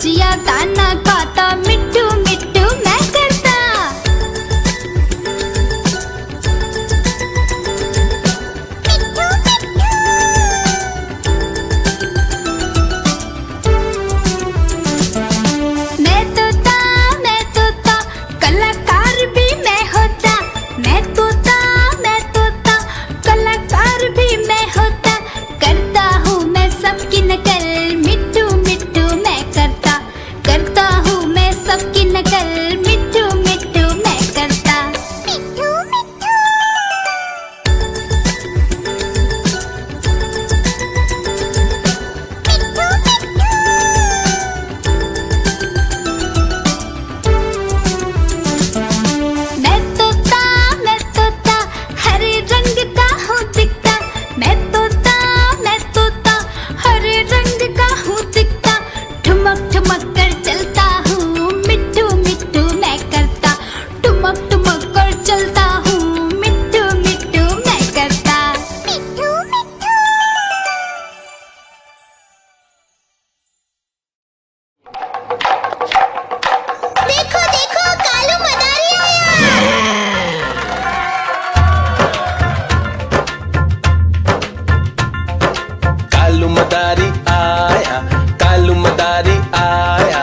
गुजिया गाना गाता, मिट्टू मिट्टू मैं करता। मैं तोता कलाकार भी मैं होता। मैं तोता कलाकार भी मैं होता। करता हूँ मैं सबकी नकल, मिट्टू मिट्टू मैं करता। करता हूँ मैं सबकी नकल, मिट्टू मिट्टू मैं करता। मिट्टू मिट्टू। मैं तोता हरे रंग का हूँ दिखता। मैं तोता हरे रंग का हूँ दिखता। ठुमक ठुमक कर चलता हूँ, मिट्टू मिट्टू मैं करता। ठुमक ठुमक कर चलता हूँ, मिट्टू मिट्टू मैं करता। मिट्टू मिट्टू। देखो देखो कालू मदारी आया। कालू मदारी आया, कालू मदारी आया।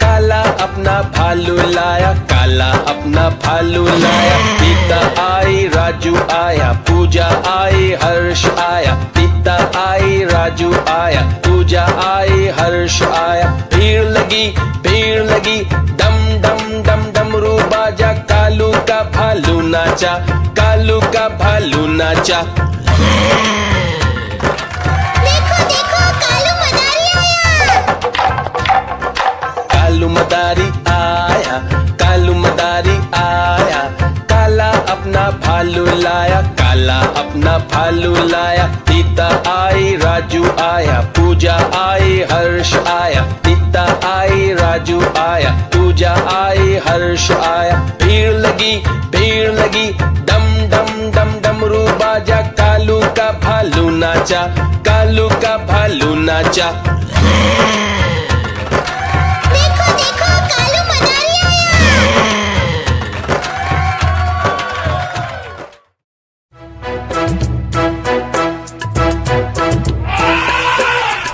काला अपना भालू लाया, काला अपना भालू लाया। पीता आई राजू आया, पूजा आई हर्ष आया। पीता आई राजू आया, पूजा आई हर्ष आया। भीड़ लगी डम डम डम डमरू बाजा। कालू का भालू नाचा, कालू का भालू नाचा। देखो देखो कालू मदारी आया। कालू मदारी आया, कालू मदारी आया। काला अपना भालू लाया, काला अपना भालू लाया। पीता आई राजू आया, पूजा आई हर्ष आया। पीता आई राजू आया, पूजा आई हर्ष आया। भीड़ लगी डम डम डम डमरू बाजा। कालू का भालू नाचा, कालू का भालू नाचा। देखो देखो कालू मदारी आया।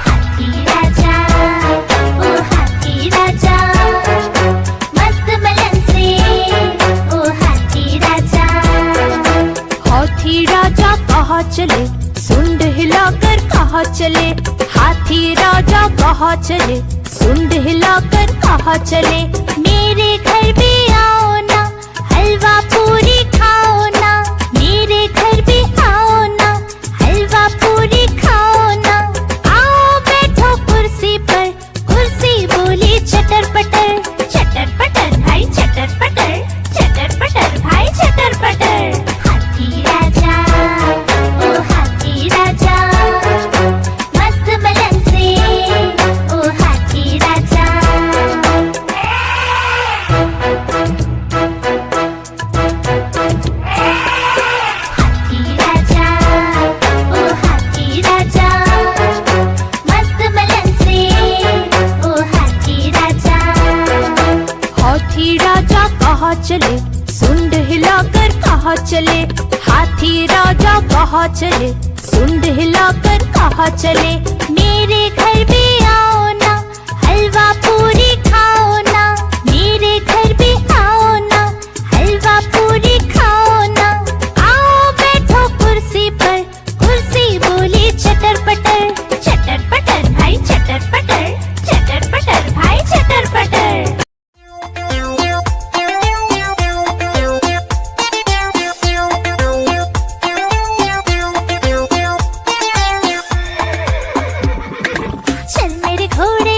हाथी राजा, ओ हाथी राजा, मस्त बलन से, ओ हाथी राजा। हाथी राजा कहाँ चले, सुंड हिलाकर कहाँ चले। हाथी राजा कहाँ चले, सुंड हिलाकर कहाँ चले। मेरे घर भी आओ ना, हलवा पूरी खाओ ना। मेरे घर भी आओ ना, हलवा पूरी खाओ ना। आओ बैठो कुर्सी पर, कुर्सी बोली चटर पटर। चटर पटर भाई चटर पटर, चटर पटर भाई चटर पटर। हाथी राजा, ओ हाथी राजा, मस्त बलन से, ओ हाथी राजा। हाथी राजा, ओ हाथी राजा, मस्त बलन से, ओ हाथी राजा। हाथी राजा कहाँ चले, सुंड हिलाकर कहाँ चले। हाथी राजा कहाँ चले, सुंड हिलाकर कहाँ चले। मेरे घर भी आओ ना, हलवा पूरी खाओ ना। मेरे घर भी आओ ना, हलवा पूरी खाओ ना। आओ बैठो कुर्सी पर, कुर्सी बोली चटर पटर। चटर पटर भाई चटर पटर, चटर पटर भाई चटर पटर। चल मेरे घोड़े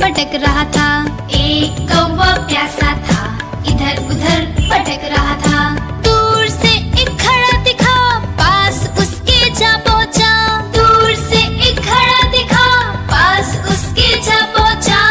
भटक रहा था। एक कौवा प्यासा था, इधर उधर भटक रहा था। दूर से एक घड़ा दिखा, पास उसके जा पहुंचा। दूर से एक घड़ा दिखा, पास उसके जा पहुंचा।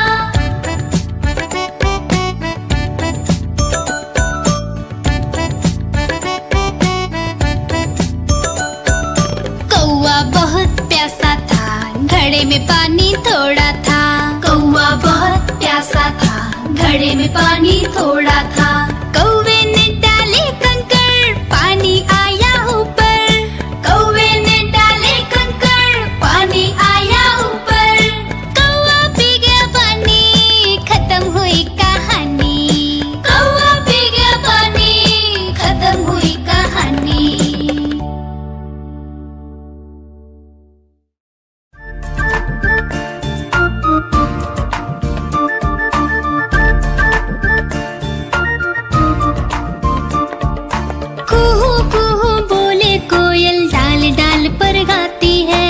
कौवा बहुत प्यासा था, घड़े में पानी थोड़ा था। कौवा बहुत प्यासा था, घड़े में पानी थोड़ा था। कौवे ने डाले कंकड़, पानी आया ऊपर। कौवे ने डाले कंकड़, पानी आया ऊपर। कौवा पी गया पानी, खत्म हुई कहानी। कौवा पी गया पानी, खत्म हुई कहानी। कुहू कुहू बोले कोयल, डाल डाल पर गाती है।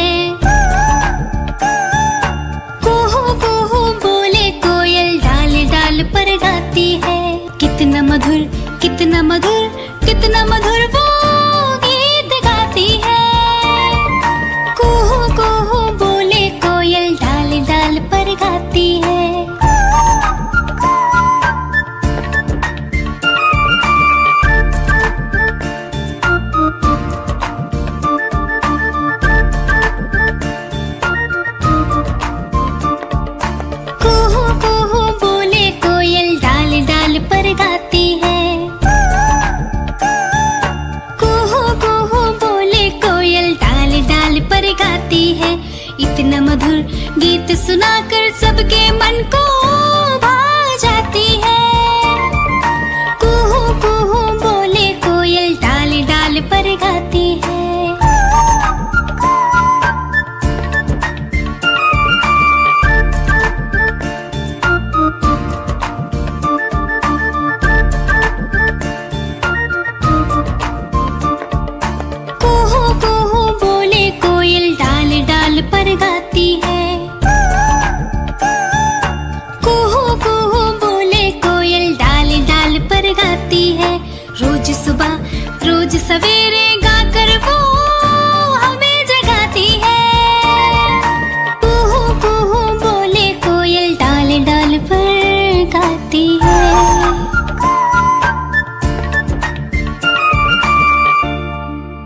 कुहू कुहू बोले कोयल, डाल डाल पर गाती है। कितना मधुर, कितना मधुर, कितना मधुर वो गीत गाती है। कुहू कुहू बोले कोयल, डाल डाल पर गाती है। कुहू कुहू बोले कोयल, डाल डाल पर गाती है। कुहू कुहू बोले कोयल, डाल डाल पर गाती है। इतना मधुर गीत सुनाकर सबके मन को